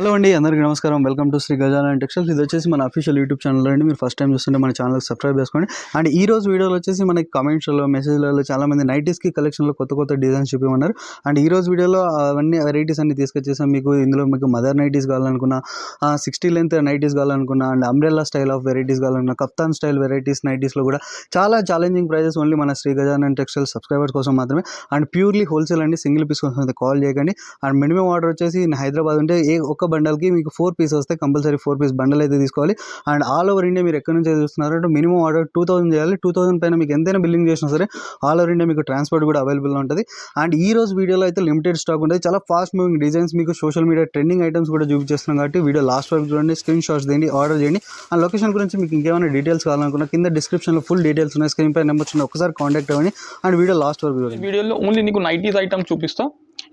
Hello అండి, అందరికీ నమస్కారం. Welcome to Shri Gajanan textiles. ఇది వచ్చేసి మన అఫీషియల్ యూట్యూబ్ ఛానల్ అండి. మీరు ఫస్ట్ టైం చూస్తుంటే మన ఛానల్కి సబ్స్క్రైబ్ చేసుకోండి. అండ్ ఈ రోజు వీడియోలో వచ్చేసి మనకి కామెంట్స్లో మెసేజ్లలో చాలామంది నైటీస్కి కలెక్షన్లో కొత్త డిజైన్స్ చూపించమన్నారు. అండ్ ఈ రోజు వీడియోలో అవన్నీ వెరైటీస్ అన్ని తీసుకొచ్చేసాం మీకు. ఇందులో మీకు మదర్ నైటీస్ కావాలనుకున్నా, 60 లెంత్ నైటీస్ కావాలనుకున్నా, and umbrella style of varieties కావాలనుకున్నా, కప్తాన్ స్టైల్ వెరైటీస్ నైటీస్లో కూడా చాలా ఛాలెంజింగ్ ప్రైజెస్ ఓన్లీ మన శ్రీ గజానన్ టెక్స్టైల్స్ సబ్స్క్రైబర్స్ కోసం మాత్రమే. అండ్ ప్యూర్లీ హోల్సేల్ అండి, సింగిల్ పీస్ కోసం అయితే కాల్ చేయకండి. అండ్ మినిమం ఆర్డర్ వచ్చేసి హైదరాబాద్ ఉంటే ఒక్క బండల్కి మీకు 4 పీస్ వస్తే కంపల్సరీ 4 పీస్ బండల్ అయితే తీసుకోవాలి. అండ్ ఆల్ ఓవర్ ఇండియా మీరు ఎక్కడి నుంచి చూస్తున్నారంటే మినిమం ఆర్డర్ 2000 చేయాలి. 2000 పైన మీకు ఎంతైనా బిల్లింగ్ చేసినా సరే ఆల్ ఓవర్ ఇండియా మీకు ట్రాన్స్పోర్ట్ కూడా అవైలబుల్ ఉంటుంది. అండ్ ఈ రోజు వీడియోలో అయితే లిమిటెడ్ స్టాక్ ఉంటుంది. చాలా ఫాస్ట్ మూవింగ్ డిజైన్స్ మీకు సోషల్ మీడియా ట్రెండింగ్ ఐటమ్స్ కూడా చూపించేస్తున్నాం కాబట్టి వీడియో లాస్ట్ వరకు చూడండి, స్క్రీన్ షాట్స్ తీయండి, ఆర్డర్ చేయండి. అండ్ లొకేషన్ గురించి మీకు ఇంకేమైనా డీటెయిల్స్ కావాలనుకున్నా కింద డిస్క్రిప్షన్లో ఫుల్ డీటెయిల్స్ ఉన్నాయి, స్క్రీన్ పై నెంబర్ చిన్న ఒకసారి కాంటాక్ట్ అవ్వండి. అండ్ వీడియో లాస్ట్ వరకు చూడండి. వీడియోలో ఓన్లీ నీకు నైటీస్ ఐటమ్ చూపిస్తా.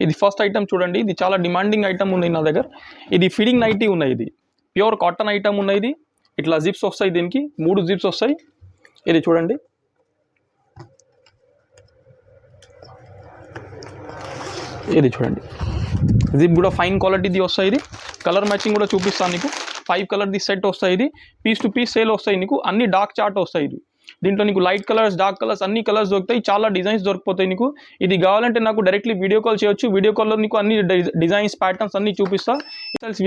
ఇది ఫస్ట్ ఐటమ్ చూడండి, ఇది చాలా డిమాండింగ్ ఐటమ్ ఉంది నా దగ్గర. ఇది ఫిడింగ్ నైటీ ఉన్నాయి, ఇది ప్యూర్ కాటన్ ఐటమ్ ఉన్నాయి. ఇది ఇట్లా జిప్స్ వస్తాయి, దీనికి 3 జిప్స్ వస్తాయి. ఇది చూడండి, ఇది చూడండి, జిప్ కూడా ఫైన్ క్వాలిటీది వస్తాయి. ఇది కలర్ మ్యాచింగ్ కూడా చూపిస్తాను నీకు. 5 కలర్ది సెట్ వస్తాయి. ఇది పీస్ టు పీస్ సేల్ వస్తాయి నీకు. అన్ని డార్క్ చార్ట్ వస్తాయి. ఇది దీంట్లో నీకు లైట్ కలర్స్, డార్క్ కలర్స్ అన్ని కలర్స్ దొరుకుతాయి. చాలా డిజైన్స్ దొరికిపోతాయి నీకు. ఇది కావాలంటే నాకు డైరెక్ట్లీ వీడియో కాల్ చేయొచ్చు. వీడియో కాల్లో నీకు అన్ని డిజైన్స్, ప్యాటర్న్స్ అన్ని చూపిస్తా.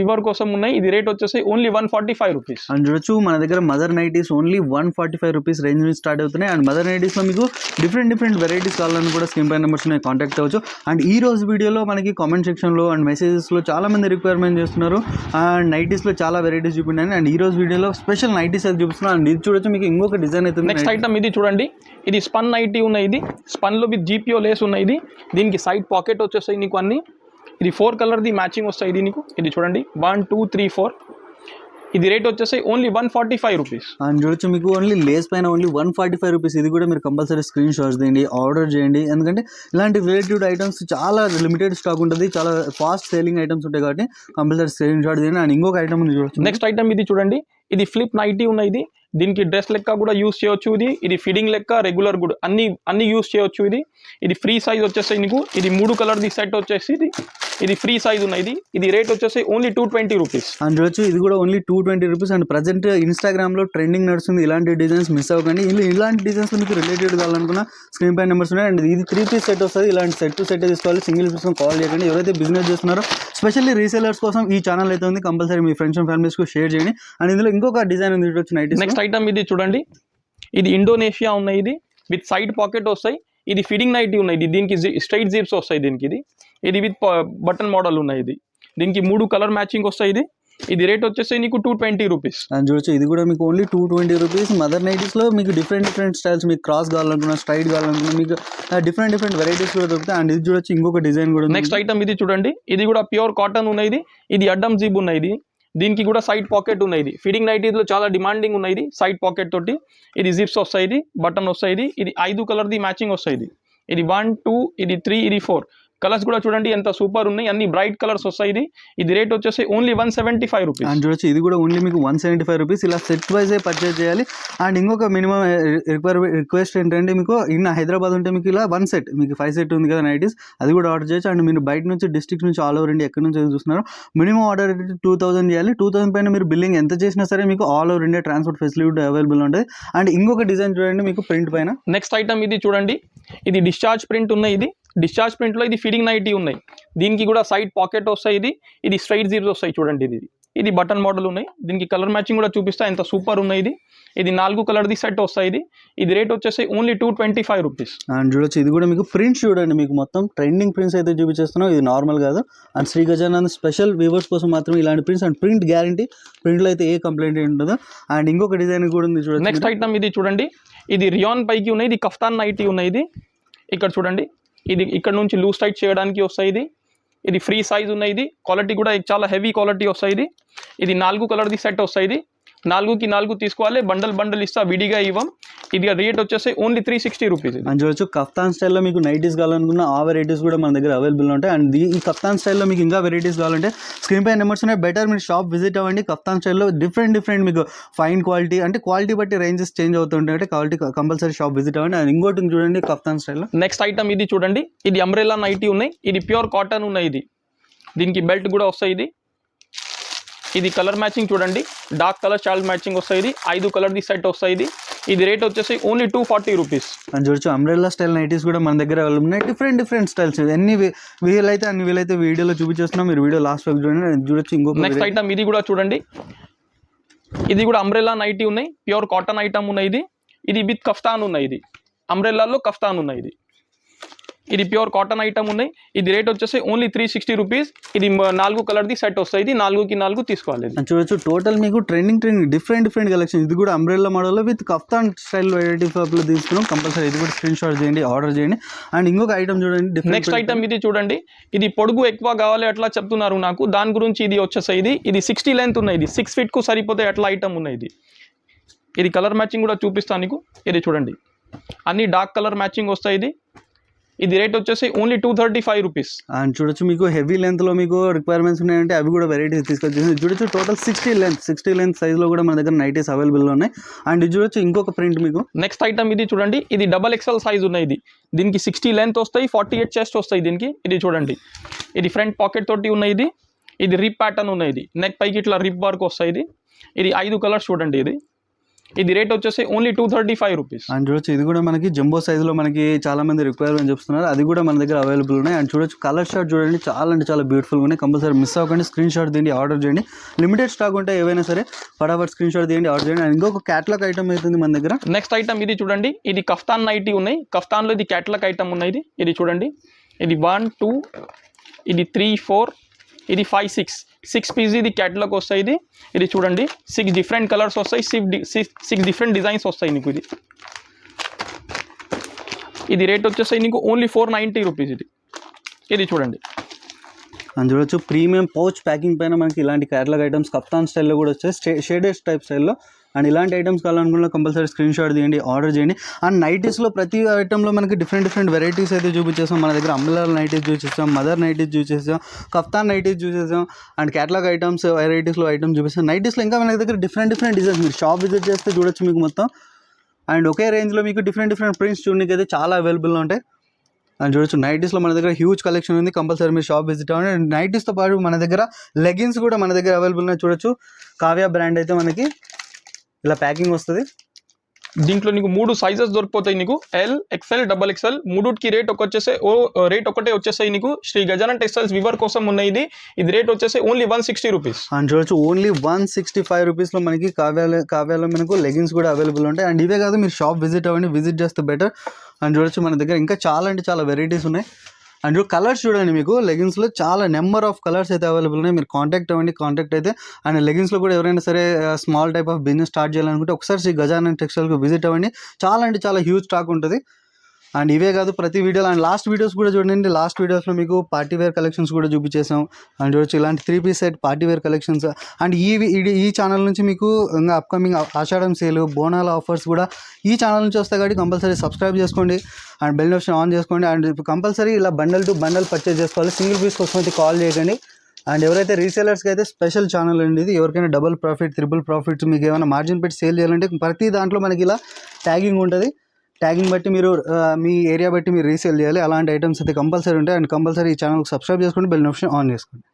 వివర్ కోసం ఉన్నాయి. ఇది రేట్ వచ్చేసి ఓన్లీ 145 రూపీస్. అండ్ చూడొచ్చు మన దగ్గర mother nighties only 145 rupees range నుంచి స్టార్ట్ అవుతున్నాయి. అండ్ మదర్ నైటీస్లో మీకు డిఫరెంట్ వెరైటీస్ కావాలని కూడా స్క్రీన్ పై నెంబర్స్ కాంటాక్ట్ అవ్వచ్చు. అండ్ ఈ రోజు వీడియోలో మనకి కామెంట్ సెక్షన్లో అండ్ మెసేజెస్లో చాలా మంది రిక్వైర్మెంట్ చేస్తున్నారు. అండ్ నైటీస్లో చాలా వెరైటీస్ చూపించాను. అండ్ ఈ రోజు వీడియోలో స్పెషల్ నైటీస్ అయితే చూపిస్తున్నాను. అండ్ ఇది చూడొచ్చు, మీకు ఇంకొక డిజైన్ అయితే నెక్స్ట్ ఐటమ్ ఇది చూడండి. ఇది స్పన్ నైటీ ఉన్నాయి. ఇది స్పన్లో విత్ జీపీఓ లేస్ ఉన్నాయి. ఇది దీనికి సైడ్ పాకెట్ వచ్చేస్తాయి నీకు అన్ని. ఇది 4 కలర్ది మ్యాచింగ్ వస్తాయి. ఇది నీకు ఇది చూడండి, 1 2 3 4. ఇది రేట్ వచ్చేసి ఓన్లీ 145 రూపీస్. అండ్ చూడొచ్చు, మీకు ఓన్లీ లేస్ పైన ఓన్లీ 145 రూపీస్. ఇది కూడా మీరు కంపల్సరీ స్క్రీన్ షాట్స్ తీయండి, ఆర్డర్ చేయండి. ఎందుకంటే ఇలాంటి రిలేటెడ్ ఐటమ్స్ చాలా లిమిటెడ్ స్టాక్ ఉంటుంది, చాలా ఫాస్ట్ సేలింగ్ ఐటమ్స్ ఉంటాయి కాబట్టి కంపల్సరీ స్క్రీన్ షాట్ తీయండి. అండ్ ఇంకొక ఐటమ్ ఉంది చూడొచ్చు. నెక్స్ట్ ఐటమ్ ఇది చూడండి, ఇది ఫ్లిప్ నైటీ ఉన్నాయి. ఇది దీనికి డ్రెస్ లెక్క కూడా యూస్ చేయొచ్చు. ఇది ఫిడింగ్ లెక్క, రెగ్యులర్ కూడా అన్ని యూస్ చేయొచ్చు. ఇది ఫ్రీ సైజ్ వచ్చేసి నీకు. ఇది 3 కలర్ది సెట్ వచ్చేసి ఇది ఫ్రీ సైజ్ ఉన్నాయి. ఇది రేట్ వచ్చేసి ఓన్లీ 220 రూపీస్. అండ్ చూడొచ్చు, ఇది కూడా ఓన్లీ 220 రూపీస్. అండ్ ప్రజెంట్ ఇన్స్టాగ్రామ్లో ట్రెండింగ్ నడుస్తుంది. ఇలాంటి డిజైన్స్ మిస్ అవ్వకండి. ఇలాంటి డిజైన్స్ మీకు రిలేటెడ్ కావాలనుకున్న స్క్రీన్ పై నెంబర్స్ ఉన్నాయి. అండ్ ఇది 3 పీస్ సెట్ వస్తుంది. ఇలాంటి సెట్ టు సెట్ తీసుకోవాలి, సింగిల్ పీస్ కాల్ చేయకండి. ఎవరైతే బిజినెస్ చేస్తున్నారో స్పెషల్లీ రీసేలర్స్ కోసం ఈ ఛానల్ అయితే ఉంది. కంపల్సరీ మీ ఫ్రెండ్స్ అండ్ ఫ్యామిలీస్కి షేర్ చేయండి. అండ్ ఇందులో ఇంకొక డిజైన్ ఉంది చూడొచ్చు నైటీ. నెక్స్ట్ ఐటమ్ ఇది చూడండి, ఇది ఇండోనేషియా ఉన్నాయి. ఇది విత్ సైడ్ పాకెట్ వస్తాయి. ఇది ఫిడింగ్ నైటీ ఉన్నాయి. దీనికి స్ట్రైట్ జిప్స్ వస్తాయి. ఇది విత్ బటన్ మోడల్ ఉన్నాయి. దీనికి 3 కలర్ మ్యాచింగ్ వస్తాయి. ఇది రేట్ వచ్చేసి నీకు 220 రూపీస్. అండ్ చూడొచ్చు, ఇది కూడా మీకు ఓన్లీ 220 రూపీస్. మదర్ నైటీస్లో మీకు డిఫరెంట్ స్టైల్స్, మీకు క్రాస్ కావాలనుకున్నా, స్ట్రైట్ కావాలనుకున్నా, మీకు డిఫరెంట్ వెరైటీస్ కూడా దొరుకుతాయి. అండ్ ఇది చూడొచ్చు, ఇంకొక డిజైన్ కూడా. నెక్స్ట్ ఐటమ్ ఇది చూడండి, ఇది కూడా ప్యూర్ కాటన్ ఉన్నాయి. ఇది అడ్డం జిప్ ఉన్నాయి. దీనికి కూడా సైడ్ పాకెట్ ఉన్నాయి. ఫిడింగ్ నైటీస్లో చాలా డిమాండింగ్ ఉన్నాయి. సైడ్ పాకెట్ తోటి ఇది జిప్స్ వస్తాయి, బటన్ వస్తాయి. ఇది 5 కలర్ది మ్యాచింగ్ వస్తాయి. ఇది 1 2 ఇది 3 ఇది 4 కలర్స్ కూడా చూడండి ఎంత సూపర్ ఉన్నాయి. అన్ని బ్రైట్ కలర్స్ వస్తాయి. ఇది రేట్ వచ్చేసి ఓన్లీ 175 రూపీస్. అండ్ చూడొచ్చు, ఇది కూడా ఓన్లీ మీకు 175 రూపీస్. ఇలా సెట్ వైజే పర్చేజ్ చేయాలి. అండ్ ఇంకొక మినిమం రిక్వెస్ట్ ఏంటంటే, మీకు ఇన్న హైదరాబాద్ ఉంటే మీకు ఇలా 1 సెట్, మీకు 5 సెట్ ఉంది కదా నైటీస్, అది కూడా ఆర్డర్ చేయొచ్చు. అండ్ మీరు బయట నుంచి డిస్ట్రిక్ట్ నుంచి ఆల్ ఓవర్ ఇండియా ఎక్కడి నుంచి చూస్తున్నారు, మినిమం ఆర్డర్ 2000 చేయాలి. 2000 పైన మీరు బిల్లింగ్ ఎంత చేసినా సరే మీకు all over India transport facility available ఉంటుంది. అండ్ ఇంకొక డిజైన్ చూడండి, మీకు ప్రింట్ పైన. నెక్స్ట్ ఐటమ్ ఇది చూడండి, ఇది డిశ్చార్జ్ ప్రింట్ ఉన్నాయి. డిశ్చార్జ్ ప్రింట్లో ఇది ఫిడింగ్ నైటీ ఉన్నాయి. దీనికి కూడా సైడ్ పాకెట్ వస్తాయి. ఇది స్ట్రైట్ జిప్స్ వస్తాయి చూడండి. ఇది బటన్ మోడల్ ఉన్నాయి. దీనికి కలర్ మ్యాచింగ్ కూడా చూపిస్తా, ఎంత సూపర్ ఉన్నాయి. ఇది 4 కలర్ది సెట్ వస్తాయి. ఇది రేట్ వచ్చేసి ఓన్లీ 225 రూపీస్. అండ్ చూడొచ్చు, ఇది కూడా మీకు ప్రింట్స్ చూడండి, మీకు మొత్తం ట్రెండింగ్ ప్రింట్స్ అయితే చూపించేస్తున్నాం. ఇది నార్మల్ కాదు. And Shri Gajanan special viewers కోసం మాత్రం ఇలాంటి ప్రింట్స్. అండ్ ప్రింట్ గ్యారంటీ, ప్రింట్లో అయితే ఏ కంప్లైంట్ ఉంటుందో. అండ్ ఇంకొక డిజైన్ కూడా ఉంది చూడండి. నెక్స్ట్ ఐటమ్ ఇది చూడండి, ఇది రియాన్ పైకి ఉన్నాయి. ఇది కఫ్తాన్ నైటీ ఉన్నాయి. ఇక్కడ చూడండి, ఇది ఇక్కడ నుంచి లూజ్ టైట్ చేయడానికి వస్తాయి. ఇది ఫ్రీ సైజ్ ఉన్నాయి. క్వాలిటీ కూడా చాలా హెవీ క్వాలిటీ వస్తాయి. ఇది 4 కలర్ది సెట్ వస్తాయి. 4కి 4 తీసుకోవాలి. బండల్ ఇస్తా, విడిగా ఇవ్వం. ఇది రేట్ వచ్చేసి ఓన్లీ 360 రూపీస్. అని చూడొచ్చు, కఫ్తాన్ స్టైల్లో మీకు నైటీస్ కావాలనుకున్న ఆ వెరైటీస్ కూడా మన దగ్గర అవైలబుల్ ఉంటాయి. అండ్ ఈ కఫ్తాన్ స్టైల్లో మీకు ఇంకా వెరైటీస్ కావాలంటే స్క్రీన్ పై నెంబర్స్ ఉన్నాయి. బెటర్ మీరు షాప్ విజిట్ అవ్వండి. కఫ్తాన్ స్టైల్లో డిఫరెంట్ మీకు ఫైన్ క్వాలిటీ, అంటే క్వాలిటీ బట్టి రేంజెస్ చేంజ్ అవుతుంటాయి. అంటే క్వాలిటీ కంపల్సరీ షాప్ విజిట్ అవ్వండి. అండ్ ఇంకోటి చూడండి కఫ్తాన్ స్టైల్లో. నెక్స్ట్ ఐటమ్ ఇది చూడండి, ఇది అంబ్రెల్లా నైటీ ఉన్నాయి. ఇది ప్యూర్ కాటన్ ఉన్నాయి. దీనికి బెల్ట్ కూడా వస్తాయి. ఇది కలర్ మ్యాచింగ్ చూడండి, డార్క్ కలర్ చార్ట్ మ్యాచింగ్ వస్తాయి. ఇది 5 కలర్ది సెట్ వస్తాయి. ఇది రేట్ వచ్చేసి ఓన్లీ 240 రూపీస్. అని చూడొచ్చు అంబ్రెల్లా స్టైల్ నైటీస్ కూడా మన దగ్గర అవైలబుల్ ఉన్నాయి. డిఫరెంట్ స్టైల్స్ ఎన్ని వీలైతే అన్ని వీలైతే వీడియోలో చూపించేస్తున్నాం. మీరు వీడియో లాస్ట్ వరకు చూడండి. చూడొచ్చు ఇంకొక నెక్స్ట్ ఐటమ్ ఇది కూడా చూడండి. ఇది కూడా అంబ్రెల్లా నైటీ ఉన్నాయి, ప్యూర్ కాటన్ ఐటమ్ ఉన్నాయి. ఇది విత్ కఫ్తాన్ ఉన్నాయి. ఇది అంబ్రెల్లాలో కఫ్తాన్ ఉన్నాయి. ఇది ప్యూర్ కాటన్ ఐటమ్ ఉన్నాయి. ఇది రేట్ వచ్చేసి ఓన్లీ 360 రూపీస్. ఇది 4 కలర్ది సెట్ వస్తాయి. ఇది 4కి 4 తీసుకోవాలి. చూడొచ్చు టోటల్ మీకు ట్రెండింగ్ డిఫరెంట్ కలెక్షన్. ఇది కూడా umbrella model with kaftan style variety లో తీసుకున్నాం. కంపల్సరీ ఇది కూడా స్క్రీన్ షాట్ చేయండి, ఆర్డర్ చేయండి. అండ్ ఇంకొక ఐటమ్ చూడండి. నెక్స్ట్ ఐటమ్ ఇది చూడండి. ఇది పొడుగు ఎక్కువ కావాలి అట్లా చెప్తున్నారు నాకు, దాని గురించి ఇది వచ్చేసి ఇది 60 లెంత్ ఉన్నాయి. ఇది 6 ఫీట్కు సరిపోతే అట్లా ఐటమ్ ఉన్నాయి. ఇది కలర్ మ్యాచింగ్ కూడా చూపిస్తాను నీకు. ఇది చూడండి, అన్ని డార్క్ కలర్ మ్యాచింగ్ వస్తాయి. ఇది రేట్ వచ్చేసి ఓన్లీ 235 రూపీస్. అండ్ చూడొచ్చు మీకు హెవీ లెంత్లో మీకు రిక్వైర్మెంట్స్ ఉన్నాయంటే అవి కూడా వెరైటీస్ తీసుకొచ్చేసి చూడొచ్చు. టోటల్ 60 లెంత్ సైజ్లో కూడా మన దగ్గర నైటీస్ అవైలబుల్ ఉన్నాయి. అండ్ ఇది చూడొచ్చు ఇంకొక ప్రింట్ మీకు. నెక్స్ట్ ఐటమ్ ఇది చూడండి. ఇది XXL సైజ్ ఉన్నాయి. దీనికి 60 లెంత్ వస్తాయి, 48 చెస్ట్ వస్తాయి దీనికి. ఇది చూడండి, ఇది ఫ్రంట్ పాకెట్ తోటి ఉన్నాయి. ఇది రిప్ ప్యాటర్న్ ఉన్నాయి. నెక్ పైకి ఇట్లా రిప్ వర్క్ వస్తాయి. ఇది 5 కలర్స్ చూడండి. ఇది రేట్ వచ్చేసి ఓన్లీ 235 రూపీస్. అండ్ చూడొచ్చు ఇది కూడా మనకి జంబో సైజులో మనకి చాలా మంది రిక్వైర్మెంట్ చెప్తున్నారు. అది కూడా మన దగ్గర అవైలబుల్ ఉన్నాయి. అండ్ చూడొచ్చు కలర్ షార్ట్ చూడండి, చాలా అంటే చాలా బ్యూటిఫుల్గా ఉన్నాయి. కంపల్సరీ మిస్ అవ్వకండి, స్క్రీన్ షాట్ తీయండి, ఆర్డర్ చేయండి. లిమిటెడ్ స్టాక్ ఉంటే ఏవైనా సరే ఫటాఫట్ స్క్రీన్ షాట్ తీయండి, ఆర్డర్ చేయండి. అండ్ ఇంకొక క్యాటలాగ్ ఐటమ్ అవుతుంది మన దగ్గర. నెక్స్ట్ ఐటమ్ ఇది చూడండి. ఇది కఫ్తాన్ నైటీ ఉన్నాయి. కఫ్తాన్లో ఇది క్యాటలాగ్ ఐటమ్ ఉన్నాయి. ఇది చూడండి. ఇది 1 2 ఇది 3 4 ఇది 5 6 పీస్ ఇది క్యాటలాగ్ వస్తాయి. ఇది చూడండి, 6 డిఫరెంట్ కలర్స్ వస్తాయి, 6 డిఫరెంట్ డిజైన్స్ వస్తాయి నీకు. ఇది రేట్ వచ్చేసి నీకు ఓన్లీ 490 రూపీస్. ఇది చూడండి. అని చూడొచ్చు ప్రీమియం పౌచ్ ప్యాకింగ్ పైన మనకి ఇలాంటి క్యాటలాగ్ ఐటమ్స్ కప్తాన్ స్టైల్లో కూడా వచ్చాయి, షేడెడ్ టైప్ స్టైల్లో. అండ్ ఇలాంటి ఐటమ్స్ కావాలనుకున్న కంపల్సరీ స్క్రీన్ షాట్ తీయండి, ఆర్డర్ చేయండి. అండ్ నైటీస్లో ప్రతి ఐటెంలో మనకి డిఫరెంట్ వెరైటీస్ అయితే చూపించేసాం. మన దగ్గర అంబ్రెల్లా నైటీస్ చూసేసాం, మదర్ నైటీస్ చూసేసాం, కఫ్తాన్ నైటీస్ చూసేసాం. అండ్ క్యాటలాగ్ ఐటమ్స్ వెరైటీస్లో ఐటమ్స్ చూపిస్తాం. నైటీస్లో ఇంకా మన దగ్గర డిఫరెంట్ డిజైన్స్ మీరు షాప్ విజిట్ చేస్తే చూడొచ్చు మీకు మొత్తం. అండ్ ఒకే రేంజ్లో మీకు డిఫరెంట్ ప్రింట్స్ చూడడానికి అయితే చాలా అవైలబుల్గా ఉంటాయి. అండ్ చూడొచ్చు నైటీస్లో మన దగ్గర హ్యూజ్ కలెక్షన్ ఉంది. కంపల్సరీ మీరు షాప్ విజిట్ అవ్వండి. అండ్ నైటీస్తో పాటు మన దగ్గర లెగిన్స్ కూడా మన దగ్గర అవైలబుల్ ఉన్నాయి. చూడొచ్చు కావ్య బ్రాండ్ అయితే మనకి ఇలా ప్యాకింగ్ వస్తుంది. దీంట్లో నీకు 3 సైజెస్ దొరికిపోతాయి నీకు, L XL XXL. మూడుకి రేట్ ఒకటే వచ్చేసాయి నీకు. శ్రీ గజానన్ టెక్స్టైల్స్ వివర్ కోసం ఉన్నాయి. ఇది రేట్ వచ్చేసి ఓన్లీ 160 రూపీస్. అండ్ చూడొచ్చు ఓన్లీ 165 రూపీస్లో మనకి కావ్యాలో మనకు లెగిన్స్ కూడా అవైలబుల్ ఉంటాయి. అండ్ ఇవే కాదు, మీరు షాప్ విజిట్ అవ్వండి, విజిట్ చేస్తే బెటర్. అండ్ చూడొచ్చు మన దగ్గర ఇంకా చాలా అంటే చాలా వెరైటీస్ ఉన్నాయి. అండ్ కలర్స్ చూడండి, మీకు లెగిన్స్లో చాలా నెంబర్ ఆఫ్ కలర్స్ అయితే అవైలబుల్ ఉన్నాయి. మీరు కాంటాక్ట్ అవ్వండి, కాంటాక్ట్ అయితే. అండ్ లెగిన్స్లో కూడా ఎవరైనా సరే small type of business start చేయాలనుకుంటే ఒకసారి శ్రీ గజానన్ టెక్స్టైల్కి విజిట్ అవ్వండి. చాలా అంటే చాలా హ్యూజ్ స్టాక్ ఉంటుంది. అండ్ ఇవే కాదు ప్రతి వీడియోలో, అండ్ లాస్ట్ వీడియోస్ కూడా చూడండి. లాస్ట్ వీడియోస్లో మీకు పార్టీ వేర్ కలెక్షన్స్ కూడా చూపించేసాం. అండ్ చూడొచ్చు ఇలాంటి 3 piece set party wear collections. And ఈ ఛానల్ నుంచి మీకు ఇంకా అప్కమింగ్ ఆషాఢం సేల్, బోనాల ఆఫర్స్ కూడా ఈ ఛానల్ నుంచి వస్తాయి. కాబట్టి కంపల్సరీ సబ్స్క్రైబ్ చేసుకోండి అండ్ బెల్ నోటిఫికేషన్ ఆన్ చేసుకోండి. అండ్ కంపల్సరీ ఇలా బండల్ టు బండల్ పర్చేజ్ చేసుకోవాలి. సింగిల్ పీస్ కోసం అయితే కాల్ చేయకండి. అండ్ ఎవరైతే రీసేలర్స్కి అయితే స్పెషల్ ఛానల్ అండి ఇది. ఎవరికైనా డబుల్ ప్రాఫిట్, ట్రిపుల్ ప్రాఫిట్స్, మీకు ఏమైనా మార్జిన్ పెట్టి సేల్ చేయాలంటే ప్రతి దాంట్లో మనకి ఇలా ట్యాగింగ్ ఉంటుంది. ట్యాగింగ్ బట్టి మీరు మీ ఏరియా బట్టి మీరు రీసేల్ చేయాలి. అలాంటి ఐటమ్స్ అయితే కంపల్సరీ ఉంటాయి. అండ్ కంపల్సరీ ఈ ఛానల్కి సబ్స్క్రైబ్ చేసుకోండి, బెల్ నోటిఫికేషన్ ఆన్ చేసుకోండి.